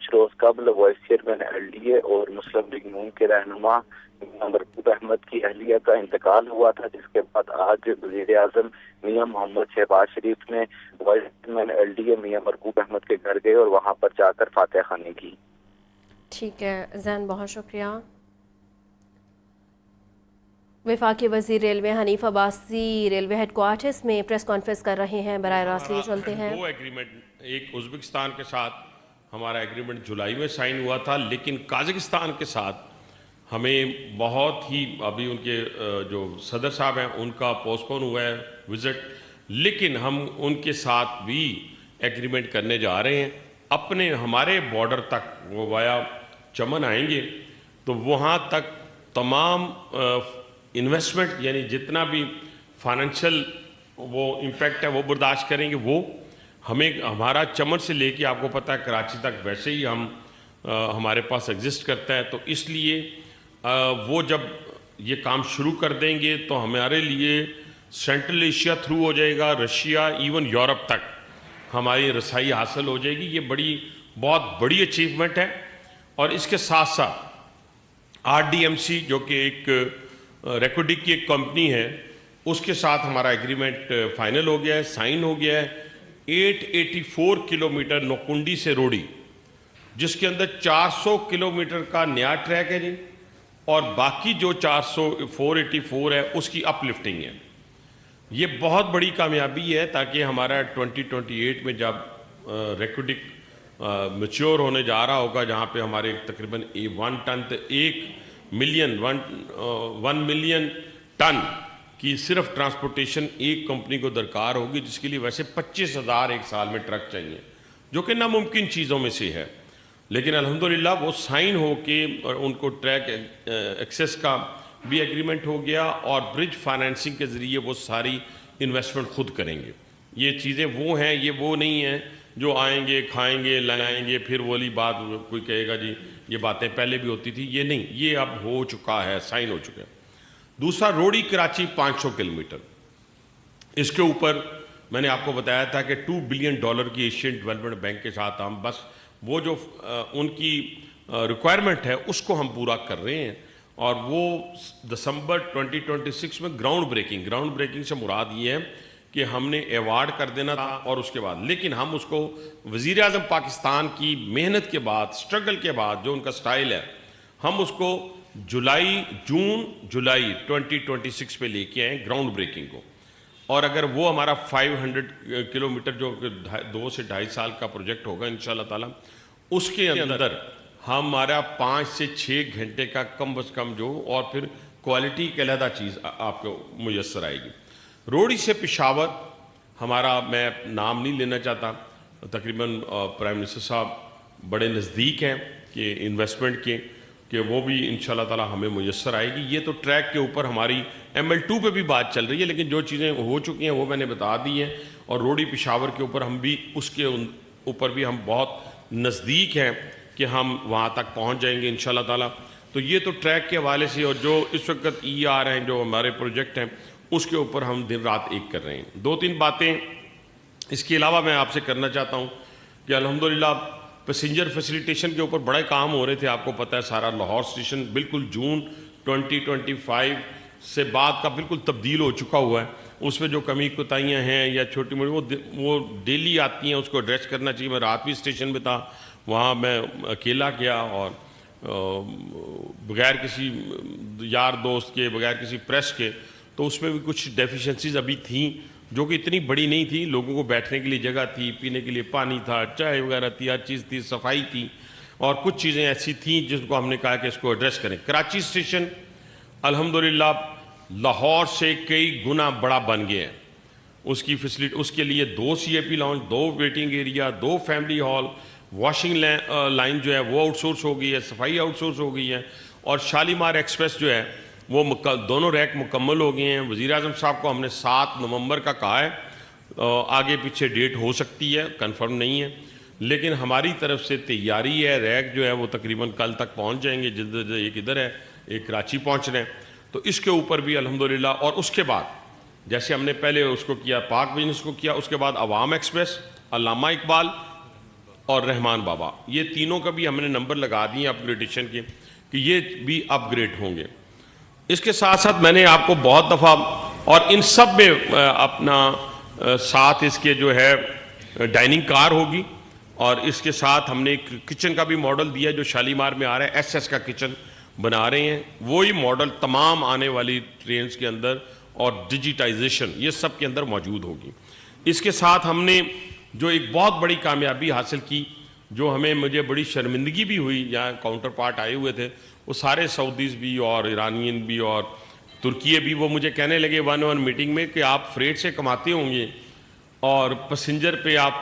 کچھ روز قبل vice chairman LDA اور مسلم لیگ نون کے رہنما میاں مرغوب احمد کی اہلیہ کا انتقال ہوا تھا، جس کے بعد آج وزیر اعظم میاں محمد شہباز شریف نے وائس چیئرمین LDA میاں مرغوب احمد کے گھر گئے اور وہاں پر جا کر فاتحہ خوانی کی۔ ٹھیک ہے زین، بہت شکریہ۔ وفاقی وزیر ریلوے حنیف عباسی ریلوے ہیڈ کوارٹرز میں پریس کانفرنس کر رہے ہیں، براہ راست لیے چلتے ہیں۔ دو ایگریمنٹ، ایک ازبکستان کے ساتھ ہمارا ایگریمنٹ جولائی میں سائن ہوا تھا، لیکن قازقستان کے ساتھ ہمیں بہت ہی ابھی ان کے جو صدر صاحب ہیں ان کا پوسٹ پون ہوا ہے وزٹ، لیکن ہم ان کے ساتھ بھی ایگریمنٹ کرنے جا رہے ہیں اپنے ہمارے بارڈر تک، وہ وایا چمن آئیں گے تو وہاں تک تمام انویسٹمنٹ یعنی جتنا بھی فائنینشیل وہ امپیکٹ ہے وہ برداشت کریں گے۔ وہ ہمیں ہمارا چمن سے لے کے آپ کو پتہ ہے کراچی تک ویسے ہی ہمارے پاس ایگزسٹ کرتا ہے، تو اس لیے وہ جب یہ کام شروع کر دیں گے تو ہمارے لیے سینٹرل ایشیا تھرو ہو جائے گا، رشیا ایون یورپ تک ہماری رسائی حاصل ہو جائے گی۔ یہ بہت بڑی اچیومنٹ ہے۔ اور اس کے ساتھ ساتھ RDMC جو کہ ایک ریکوڈک کی ایک کمپنی ہے، اس کے ساتھ ہمارا ایگریمنٹ فائنل ہو گیا ہے، سائن ہو گیا ہے۔ 884 کلومیٹر نوکنڈی سے روڑی، جس کے اندر 400 کلومیٹر کا نیا ٹریک ہے جی، اور باقی جو 484 ہے اس کی اپ لفٹنگ ہے۔ یہ بہت بڑی کامیابی ہے تاکہ ہمارا 2028 میں جب ریکوڈک میچور ہونے جا رہا ہوگا، جہاں پہ ہمارے تقریباً 1 ٹن 1 ملین ٹن کی صرف ٹرانسپورٹیشن ایک کمپنی کو درکار ہوگی، جس کے لیے ویسے 25,000 ایک سال میں ٹرک چاہیے، جو کہ ناممکن چیزوں میں سے ہے۔ لیکن الحمدللہ وہ سائن ہو کے ان کو ٹریک ایکسیس کا بھی ایگریمنٹ ہو گیا، اور برج فائنینسنگ کے ذریعے وہ ساری انویسٹمنٹ خود کریں گے۔ یہ چیزیں وہ ہیں، یہ وہ نہیں ہیں جو آئیں گے کھائیں گے لائیں گے پھر وہی بات کوئی کہے گا جی یہ باتیں پہلے بھی ہوتی تھی، یہ نہیں، یہ اب ہو چکا ہے، سائن ہو چکا ہے۔ دوسرا روڑی کراچی 500 کلومیٹر، اس کے اوپر میں نے آپ کو بتایا تھا کہ $2 بلین کی ایشین ڈیولپمنٹ بینک کے ساتھ ہم بس وہ جو ان کی ریکوائرمنٹ ہے اس کو ہم پورا کر رہے ہیں، اور وہ دسمبر 2026 میں گراؤنڈ بریکنگ سے مراد یہ ہے کہ ہم نے ایوارڈ کر دینا تھا، اور اس کے بعد لیکن ہم اس کو وزیر اعظم پاکستان کی محنت کے بعد، سٹرگل کے بعد، جو ان کا سٹائل ہے، ہم اس کو جون جولائی 2026 پہ لے کے آئیں گراؤنڈ بریکنگ کو۔ اور اگر وہ ہمارا 500 کلومیٹر جو 2 سے 2.5 سال کا پروجیکٹ ہوگا انشاءاللہ تعالی، اس کے اندر ہمارا 5 سے 6 گھنٹے کا کم از کم جو، اور پھر کوالٹی کی علیحدہ چیز آپ کو میسر آئے گی۔ روڑی سے پشاور ہمارا، میں نام نہیں لینا چاہتا، تقریباً پرائم منسٹر صاحب بڑے نزدیک ہیں کہ انویسٹمنٹ کے، کہ وہ بھی انشاءاللہ تعالی ہمیں میسر آئے گی۔ یہ تو ٹریک کے اوپر ہماری ML2 پہ بھی بات چل رہی ہے، لیکن جو چیزیں ہو چکی ہیں وہ میں نے بتا دی ہیں، اور روڑی پشاور کے اوپر ہم بھی اس کے اوپر بھی ہم بہت نزدیک ہیں کہ ہم وہاں تک پہنچ جائیں گے انشاءاللہ تعالی۔ تو یہ تو ٹریک کے حوالے سے، اور جو اس وقت ER ہیں جو ہمارے پروجیکٹ ہیں اس کے اوپر ہم دن رات ایک کر رہے ہیں۔ 2-3 باتیں اس کے علاوہ میں آپ سے کرنا چاہتا ہوں کہ الحمدللہ پیسنجر فیسیلیٹیشن کے اوپر بڑے کام ہو رہے تھے، آپ کو پتہ ہے سارا لاہور اسٹیشن بالکل جون 2025 سے بعد کا بالکل تبدیل ہو چکا ہوا ہے۔ اس میں جو کمی کوتاہیاں ہیں یا چھوٹی موٹی وہ ڈیلی آتی ہیں، اس کو ایڈریس کرنا چاہیے۔ میں رات بھی اسٹیشن میں تھا، وہاں میں اکیلا گیا، اور بغیر کسی یار دوست کے، بغیر کسی پریس کے، تو اس میں بھی کچھ ڈیفیشنسیز ابھی تھیں جو کہ اتنی بڑی نہیں تھی۔ لوگوں کو بیٹھنے کے لیے جگہ تھی، پینے کے لیے پانی تھا، چائے وغیرہ تھی، ہر چیز تھی، صفائی تھی، اور کچھ چیزیں ایسی تھیں جس کو ہم نے کہا کہ اس کو ایڈریس کریں۔ کراچی اسٹیشن الحمدللہ لاہور سے کئی گنا بڑا بن گیا ہے۔ اس کی فیسلٹی، اس کے لیے 2 CIP lounge, 2 waiting area, 2 family hall, washing line جو ہے وہ آؤٹ سورس ہو گئی ہے، صفائی آؤٹ سورس ہو گئی ہے، اور شالیمار ایکسپریس جو ہے وہ دونوں ریک مکمل ہو گئے ہیں۔ وزیر اعظم صاحب کو ہم نے 7 نومبر کا کہا ہے، آگے پیچھے ڈیٹ ہو سکتی ہے، کنفرم نہیں ہے، لیکن ہماری طرف سے تیاری ہے۔ ریک جو ہے وہ تقریباً کل تک پہنچ جائیں گے، جلد ایک ادھر ہے، ایک کراچی پہنچ رہے ہیں، تو اس کے اوپر بھی الحمدللہ۔ اور اس کے بعد جیسے ہم نے پہلے اس کو کیا، پاک بزنس کو کیا، اس کے بعد عوام ایکسپریس، علامہ اقبال، اور رحمان بابا، یہ تینوں کا بھی ہم نے نمبر لگا دیے اپ گریڈیشن کے کہ یہ بھی اپ گریڈ ہوں گے۔ اس کے ساتھ ساتھ میں نے آپ کو بہت دفعہ اور ان سب میں اپنا ساتھ اس کے جو ہے ڈائننگ کار ہوگی، اور اس کے ساتھ ہم نے ایک کچن کا بھی ماڈل دیا جو شالیمار میں آ رہا ہے، ایس ایس کا کچن بنا رہے ہیں، وہی ماڈل تمام آنے والی ٹرینز کے اندر اور ڈیجیٹائزیشن یہ سب کے اندر موجود ہوگی۔ اس کے ساتھ ہم نے جو ایک بہت بڑی کامیابی حاصل کی، جو مجھے بڑی شرمندگی بھی ہوئی، یہاں کاؤنٹر پارٹ آئے ہوئے تھے وہ سارے سعودیز بھی اور ایرانین بھی اور ترکیے بھی، وہ مجھے کہنے لگے ون میٹنگ میں کہ آپ فریٹ سے کماتے ہوں گے اور پیسنجر پہ آپ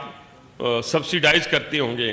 سبسیڈائز کرتے ہوں گے،